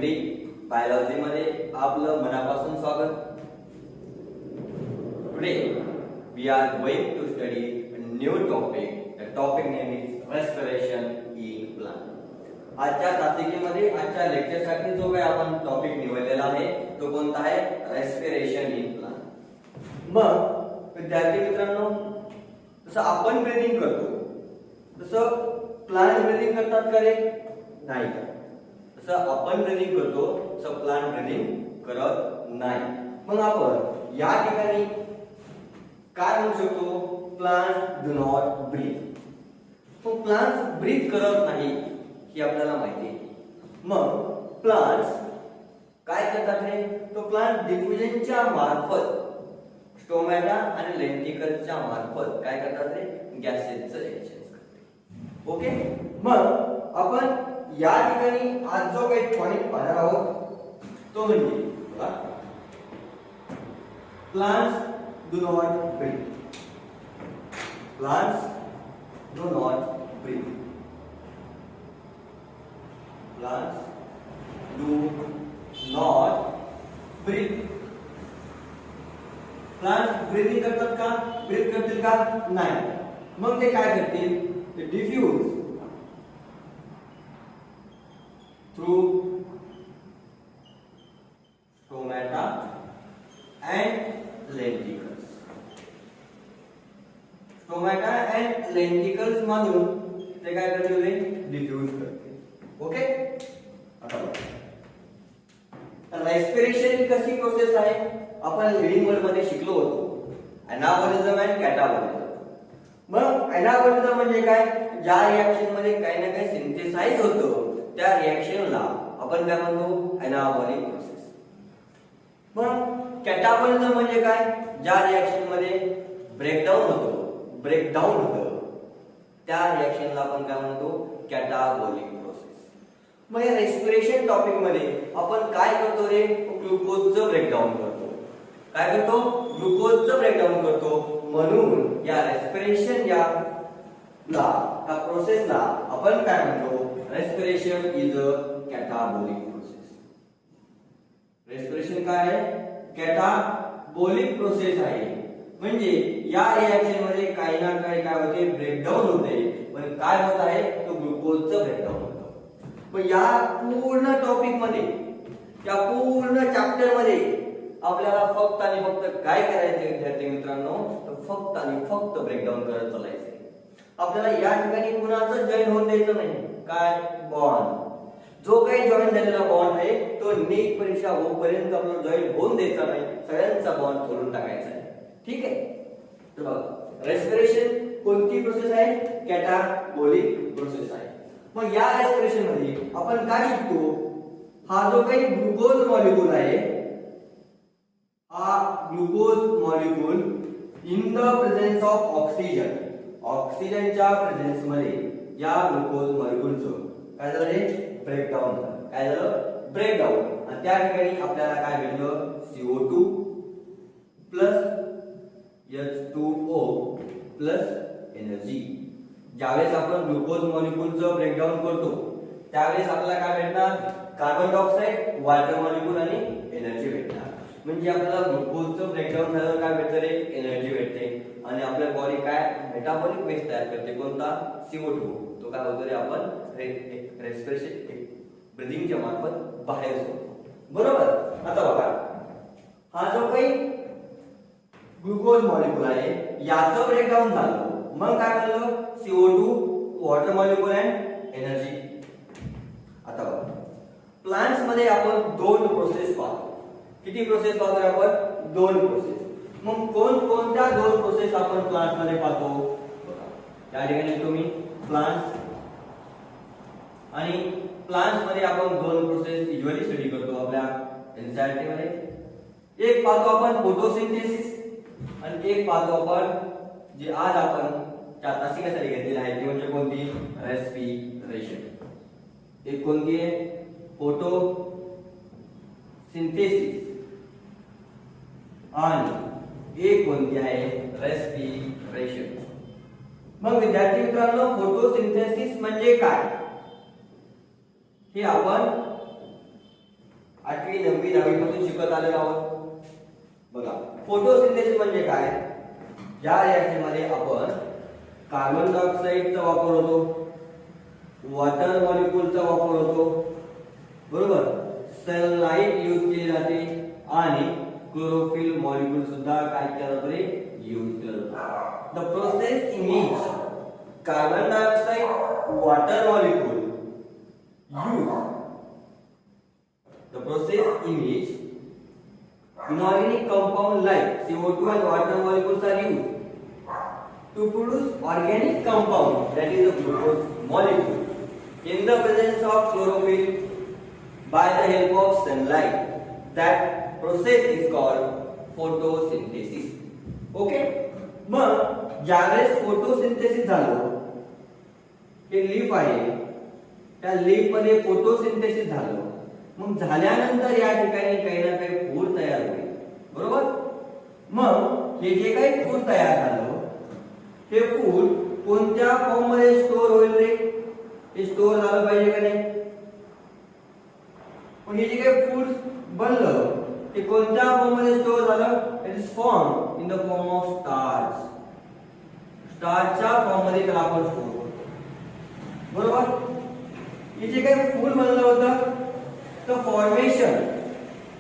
MD biology मध्ये आपलं मनापासून स्वागत. Today we are going to study a new topic. The topic name is respiration in plant. आजच्या तासिकेमध्ये आजच्या लेक्चरसाठी जो काही आपण टॉपिक निवडलेला आहे तो कोणता आहे? Respiration in plant. मग विद्यार्थी मित्रांनो, जसं आपण ब्रीथिंग करतो तसं प्लांट ब्रीथिंग करतात का रे? नाही. जसं आपण ब्रीथिंग करतो तसं प्लांट ब्रीथिंग करत नाही. मग आपण या ठिकाणी काय म्हणू शकतो? Plants do not breathe. तो प्लांट्स ब्रीथ करत नाही ही आपल्याला माहिती आहे. मग प्लांट्स काय करतात रे? तो प्लांट डिफ्युजनच्या मार्फत स्टोमॅटा आणि लेंटिकलच्या मार्फत काय करतात रे? गॅसेसचं एक्सचेंज करते. ओके. मग आपण या ठिकाणी आज जो काही पॉइंट पाहणार आहोत तो म्हणजे plants do not breathe. Plants do not breathe. Plants do not breathe. Plants breathing करतात का? ब्रीथ करतील का? नाही. मग ते काय करतील? ते diffuse through stomata and lenticels. Stomata and lenticels मधून ते काय करते? डिफ्यूज करते. ओके. आता रेस्पिरेशन ही कशी प्रोसेस आहे? आपण रीडिंग वर्ड मध्ये शिकलो होतो एनाबॉलिझम अँड कॅटाबॉलिझम. मग एनाबॉलिझम म्हणजे काय? ज्या रिएक्शन मध्ये काही ना काही सिंथेसाइज होतं त्या रिएक्शनला आपण काय म्हणतो? Anabolic process. मग कॅटाबॉलिझम म्हणजे काय? ज्या रिएक्शन मध्ये ब्रेकडाऊन होतो त्या रिएक्शनला आपण काय म्हणतो? कॅटाबॉलिक प्रोसेस. मग या रेस्पिरेशन टॉपिक मध्ये आपण काय करतो रे? ग्लुकोजचं ब्रेकडाऊन करतो. काय करतो? ग्लुकोजचं ब्रेकडाऊन करतो. म्हणून या रेस्पिरेशन या प्रोसेसला आपण काय म्हणतो? Respiration is a catabolic process. Respiration काय आहे? कॅटाबॉलिक प्रोसेस आहे. म्हणजे या रिएक्शन मध्ये काही ना काही काय होते? ब्रेकडाऊन होते. पण काय होत आहे? तो ग्लुकोजचं ब्रेकडाऊन होतं. पण या पूर्ण टॉपिक मध्ये, या पूर्ण चॅप्टर मध्ये आपल्याला फक्त आणि फक्त काय करायचे विद्यार्थी मित्रांनो? तर फक्त आणि फक्त ब्रेकडाऊन करत चालायचे. आपल्याला या ठिकाणी कुणाचं जॉईन होऊन द्यायचं नाही. काय? बॉन्ड. जो काही जॉईन झालेला बॉन्ड आहे तो नीट परीक्षा होईपर्यंत आपल्याला जॉईन होऊन द्यायचा नाही. सगळ्यांचा बॉन्ड तोडून टाकायचा आहे. ठीक आहे. तर बघा, रेस्पिरेशन कोणती प्रोसेस आहे? कॅटाबॉलिक प्रोसेस आहे. मग या रेस्पिरेशन मध्ये आपण काय शिकतो? हा जो काही ग्लुकोज मॉलिक्यूल आहे, हा glucose molecule in the presence of oxygen, ऑक्सिजनच्या प्रेझेन्स मध्ये या ग्लुकोज मॉलिक्यूलचं काय झालं? ब्रेकडाऊन झालं. काय झालं? ब्रेकडाऊन. आणि त्या ठिकाणी आपल्याला काय भेटलं? CO2 plus H2O plus energy. ज्यावेळेस आपण ग्लुकोज मॉलिक्यूलचं ब्रेकडाऊन करतो त्यावेळेस आपल्याला काय भेटणार? कार्बन डायऑक्साइड, वॉटर मॉलिक्यूल आणि एनर्जी भेटणार. म्हणजे आपल्याला ग्लुकोजचं ब्रेकडाऊन झाल्यावर काय भेटतं रे? एनर्जी भेटते. आणि आपल्या बॉडी काय? मेटाबॉलिक वेस्ट तयार करते. कोणता? CO2. तो काय होतो रे? आपण रेस्पिरेशन ब्रीथिंगच्या मार्फत बाहेर सोडतो. बरोबर. आता बघा, हा जो काही ग्लुकोज मॉलिक्यूल आहे याचं ब्रेकडाऊन झालं. मग काय झालं? CO2, water molecule and energy. आता बघा, प्लांट्स मध्ये आपण दोन प्रोसेस पाहतो. किती प्रोसेस पाहतोय आपण? दोन प्रोसेस. मग कोणत्या दोन प्रोसेस आपण प्लांट्स मध्ये पाहतो? या ठिकाणी तुम्ही प्लांट्स आणि प्लांट्स मध्ये आपण दोन प्रोसेस युजुअली स्टडी करतो आपल्या एनसीईआरटी मध्ये. एक पाहतो आपण फोटोसिंथेसिस आणि एक पाहतो आपण जे आज आपण त्या तासिकेसाठी घेतलेली आहे ती म्हणजे कोणती? रेस्पिरेशन. एक कोणती आहे? फोटोसिंथेसिस आणि एक कोणती आहे? रेस्पिरेशन. मग विद्यार्थी मित्रांनो, फोटोसिंथेसिस म्हणजे काय हे आपण 8वी 9वी 10वी पासून शिकत आलेलो आहोत. बघा फोटोसिंथेसिस म्हणजे काय. या रिएक्शन मध्ये आपण कार्बन डायऑक्साइडचा वापर होतो, वॉटर मॉलिक्यूलचा वापर होतो, बरोबर, सनलाइट यूज केली जाते आणि क्लोरोफिल मॉलिक्यूल सुद्धा काय केलं जातो रे, यूज केलं जातो. The process in which carbon dioxide water molecule use the process in which inorganic compound like CO2 and water molecules are used to produce organic compound, that is a glucose molecule in the presence of chlorophyll by the help of sunlight. That process is called photosynthesis. Okay, मग ज्यावेळेस photosynthesis झालं, हे leaf आहे, त्या leaf मध्ये photosynthesis झालं, मग झाल्यानंतर या ठिकाणी काही ना काही फूड तयार होईल, बरोबर. मग हे जे काही फूड तयार झालं, हे फूड कोणत्या फॉर्म मध्ये स्टोर होईल रे, हे स्टोर झालं पाहिजे का नाही. मग हे जे काही फूड बनलं ते कोणत्या फॉर्म मध्ये स्टोर झालं, it is form in the form of starch. स्टार्चच्या फॉर्म मध्ये त्याला आपण स्टोर करतो, बरोबर. हे जे काही फूड बनलं होतं, तर फॉर्मेशन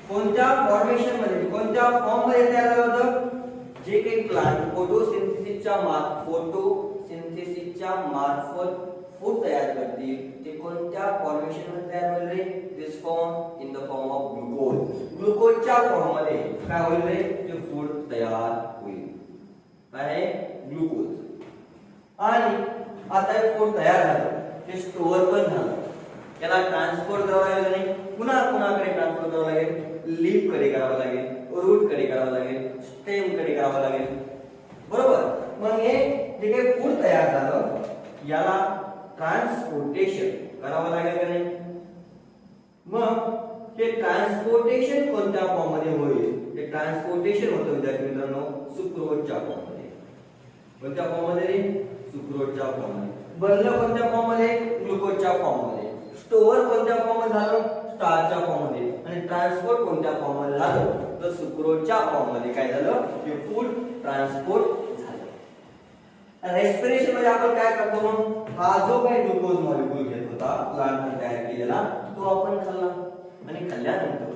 कोणत्या फॉर्मेशन मध्ये, कोणत्या फॉर्म मध्ये तयार झालं होतं, जे काही प्लांट फोटोसिंथेसिसच्या मार्फत फूड तयार करतील ते कोणत्या फॉर्मेशन मध्ये तयार होईल रे, this form in the form of glucose. ग्लुकोजच्या फॉर्म मध्ये काय होईल रे, ते फूड तयार होईल, काय आहे, ग्लुकोज. आणि आता हे फूड तयार झालं, ते स्टोअर पण झालं, त्याला ट्रान्सपोर्ट करावं लागेल नाही, पुन्हा कडे ट्रान्सफर करावं लागेल, लीफ कडे करावं लागेल, रूट कडे करावं लागेल, स्टेम कडे करावं लागेल, बरोबर. मग हे जे काही फूड तयार झालं याला ट्रान्सपोर्टेशन करावं लागेल का नाही. मग हे ट्रान्सपोर्टेशन कोणत्या फॉर्म मध्ये होईल, ते ट्रान्सपोर्टेशन होतं विद्यार्थी मित्रांनो सुक्रोजच्या फॉर्म मध्ये. कोणत्या फॉर्म मध्ये रे, सुक्रोजच्या फॉर्म मध्ये. बनलं कोणत्या फॉर्म मध्ये, ग्लुकोजच्या फॉर्म मध्ये. स्टोअर कोणत्या फॉर्म मध्ये झालं, स्टार्चच्या फॉर्म मध्ये. आणि ट्रान्सपोर्ट कोणत्या फॉर्म मध्ये झालं, तर सुक्रोजच्या फॉर्म मध्ये काय झालं, हे फूड ट्रान्सपोर्ट झालं. रेस्पिरेशन मध्ये आपण काय करतो, मग हा जो काही ग्लुकोज मॉलिक्यूल घेत होता प्लांटने तयार केलेला, तो आपण खाल्ला. आणि खाल्ल्यानंतर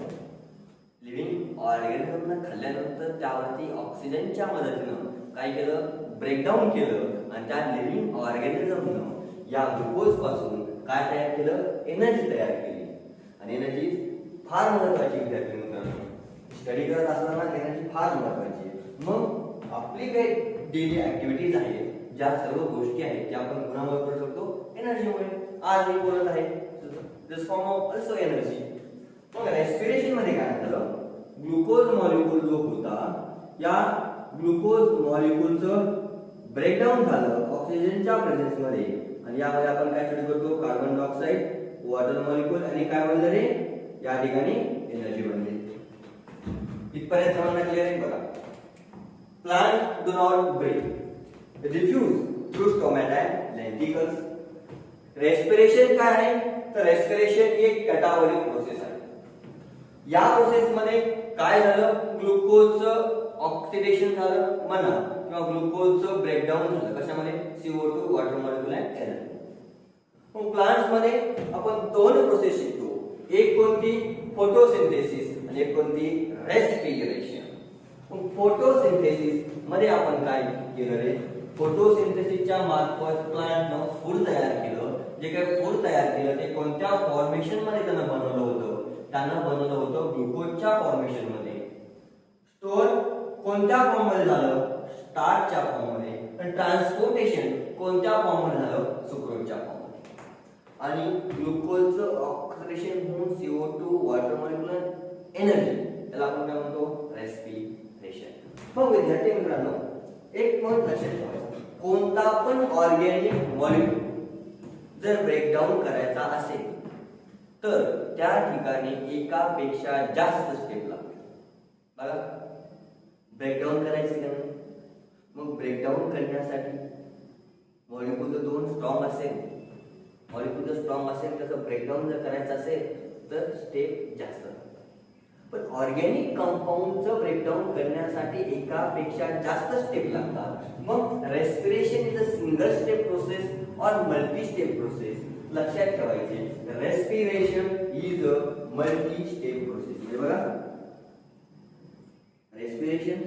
लिव्हिंग ऑर्गॅनिझमने खाल्ल्यानंतर त्यावरती ऑक्सिजनच्या मदतीनं काय केलं, ब्रेकडाऊन केलं. आणि त्या लिव्हिंग ऑर्गॅनिझमनं या ग्लुकोज पासून काय तयार केलं, एनर्जी तयार केली. आणि एनर्जी फार महत्वाची विद्यार्थी मित्रांनो, स्टडी करत असताना एनर्जी फार महत्वाची आहे. मग आपली काही डेली ऍक्टिव्हिटीज आहेत, ज्या सर्व गोष्टी आहेत त्या आपण गुणामुळे करू शकतो, एनर्जीमुळे. आज मी बोलत आहे दिस फॉर्म ऑफ ऑल्सो एनर्जी. मग रेस्पिरेशन मध्ये काय झालं, ग्लुकोज मॉलिक्यूल जो होता, या ग्लुकोज मॉलिक्यूलचं ब्रेकडाऊन झालं ऑक्सिजनच्या प्रेझेन्स मध्ये. आणि यामध्ये आपण काय स्टडी करतो, कार्बन डायऑक्साइड, वॉटर मॉलिक्यूल, आणि काय बनलं रे, या ठिकाणी एनर्जी बनली. इथपर्यंत समजणं क्लिअर आहे. बघा, plant do not breathe, refuse through stomata and lenticels. Respiration काय आहे, तर रेस्पिरेशन ही एक कॅटाबॉलिक प्रोसेस आहे. या प्रोसेस मध्ये काय झालं, ग्लुकोजचं ऑक्सिडेशन झालं म्हणा, किंवा ग्लुकोजचं ब्रेकडाऊन झालं, कशामध्ये, CO2 water molecule and energy. मग प्लांट्स मध्ये आपण दोन प्रोसेस शिकतो, एक कोणती, फोटोसिंथेसिस, आणि एक कोणती, रेस्पिरेशन. मग फोटोसिंथेसिस मध्ये आपण काय केलं रे, फोटोसिंथेसिसच्या मार्फत प्लांटनं फूड तयार केलं. जे काही फूड तयार केलं ते कोणत्या फॉर्मेशन मध्ये त्यानं बनवलं होतं, त्यानं बनवलं होतं ग्लुकोजच्या फॉर्मेशन मध्ये. स्टोअर कोणत्या फॉर्म मध्ये झालं, स्टार्चच्या फॉर्म मध्ये. आणि ट्रान्सपोर्टेशन कोणत्या फॉर्म मध्ये झालं, सुक्रोजच्या फॉर्म मध्ये. आणि ग्लुकोजचं ऑक्सिडेशन होऊन CO2 वॉटर मॉलिक्यूल एनर्जी, त्याला आपण काय म्हणतो, रेस्पिरेशन. मग विद्यार्थी मित्रांनो एक पॉइंट लक्षात ठेवायचं, कोणता पण ऑर्गॅनिक मॉलिक्यूल जर ब्रेकडाऊन करायचा असेल तर त्या ठिकाणी एकापेक्षा जास्त स्टेप लागतात. बघा, ब्रेकडाऊन करायचे का नाही, मग ब्रेकडाऊन करण्यासाठी मॉलिक्यूल जर दोन स्ट्रॉंग असेल, मॉलिक्यूल जर स्ट्रॉंग असेल, त्याचं ब्रेकडाऊन जर करायचं असेल तर स्टेप जास्त लागतात. पण ऑर्गॅनिक कंपाऊंडचं ब्रेकडाऊन करण्यासाठी एकापेक्षा जास्त स्टेप लागतात. मग respiration is a single step process और मल्टी स्टेप प्रोसेस. लक्षात ठेवायचे, respiration is a multi step process. म्हणजे बघा, रेस्पिरेशन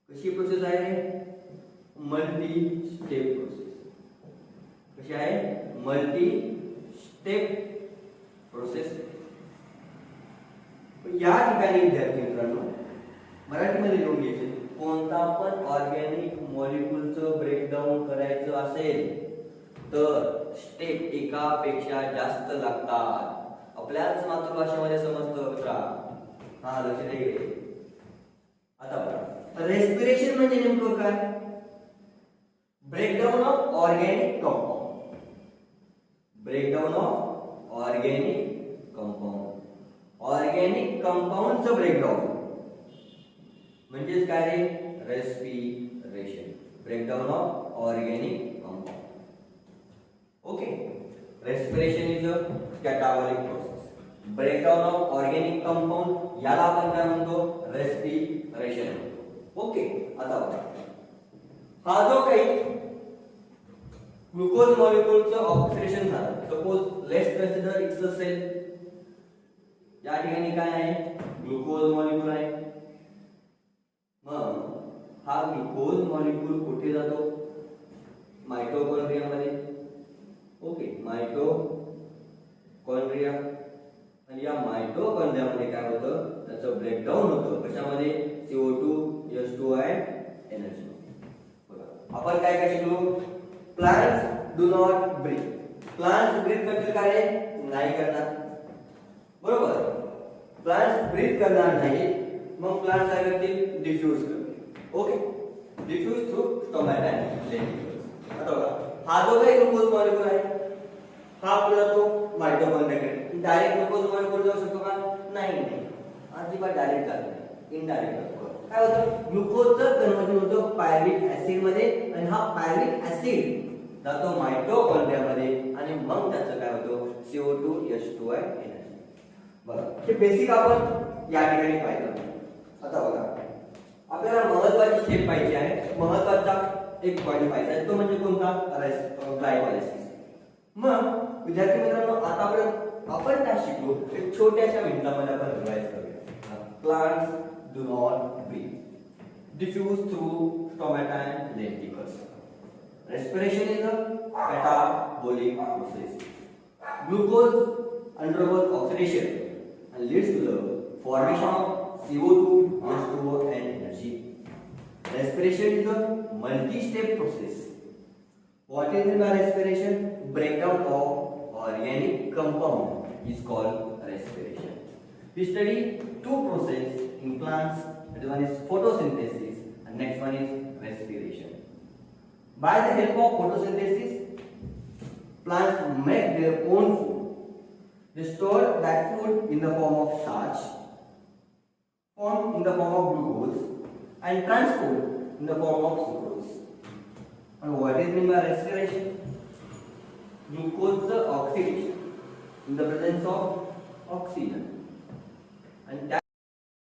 कशी प्रोसेस आहे? Multi step process. कशी आहे? Multi step process. या ठिकाणी विद्यार्थी मित्रांनो मराठीमध्ये लिहून घ्यायचे, कोणता पण ऑर्गॅनिक मॉलिक्यूलचं ब्रेकडाऊन करायचं असेल तर स्टेप एकापेक्षा जास्त लागतात. आपल्याच मातृभाषेमध्ये समजतं मित्रा. हा, लक्ष द्या. आता बघा, रेस्पिरेशन म्हणजे नेमकं काय? Breakdown of organic compound. Breakdown of organic compound. Organic कंपाऊंडचं ब्रेकडाऊन म्हणजेच काय रे? Respiration. Breakdown of organic compound. Okay. Respiration is a catabolic process. Breakdown of organic compound याला आपण काय म्हणतो? रेस्पिरेशन म्हणतो. ओके. आता बघा, हा जो काही ग्लुकोज मॉलिक्यूलचं ऑक्सिडेशन झालं, suppose let's consider it's a cell. या ठिकाणी काय आहे? ग्लुकोज मॉलिक्यूल आहे. मग हा ग्लुकोज मॉलिक्यूल कुठे जातो? मायटोकॉन्ड्रिया मध्ये. Okay, mitochondria. आणि या मायटोकॉन्ड्रिया मध्ये काय होतं? त्याचं ब्रेकडाऊन होतं. कशामध्ये? CO2 H2O and energy. बघा, आपण काय काय शिकलो? Plants do not breathe. Plants breathe करतील काय? नाही करणार. बरोबर. प्लांट्स ब्रीथ करणार नाही. मग प्लांट्स काय करतील? डिफ्यूज करतील. Okay, diffuse through stomata and lenticels. आता बघा, हा जो काही ग्लुकोज मॉलिक्यूल आहे हा पुढे जातो मायटोकॉन्ड्रियाकडे. डायरेक्ट ग्लुकोज मॉलिक्यूल जाऊ शकतो का? नाही. अजिबात डायरेक्ट जात नाही, इनडायरेक्ट जातो. काय होतं? ग्लुकोजचं कन्व्हर्जन होतं पायरिक ऍसिड मध्ये आणि हा पायरिक ऍसिड जातो मायटोकॉन्ड्रिया मध्ये आणि मग त्याचं काय होतं? CO2 H2O and energy. बघा, हे बेसिक आपण या ठिकाणी पाहिलं. आता बघा, आपल्याला महत्त्वाची स्टेप पाहिजे आहे. महत्त्वाचा एक पॉईंट पाहिजे आहे, तो म्हणजे कोणता? ग्लायकोलायसिस. मग विद्यार्थी मित्रांनो, आतापर्यंत आपण काय शिकलो? एक छोट्याशा मिनिटामध्ये आपण रिवाइज करूया. Plants do not breathe. Diffuse through stomata and lenticles. Respiration is a catabolic process. Glucose undergoes oxidation and leads to the formation of CO2, H2O and energy. Respiration is a multi-step process. What is meant by respiration? Breakdown of organic compound is called respiration. We study two processes in plants. One is photosynthesis and next one is respiration. By the help of photosynthesis, plants make their own food. They store that food in the form of starch, form in the form of glucose, and transport in the form of sucrose. And what is meant by respiration? Glucose oxidation in the presence of oxygen. And that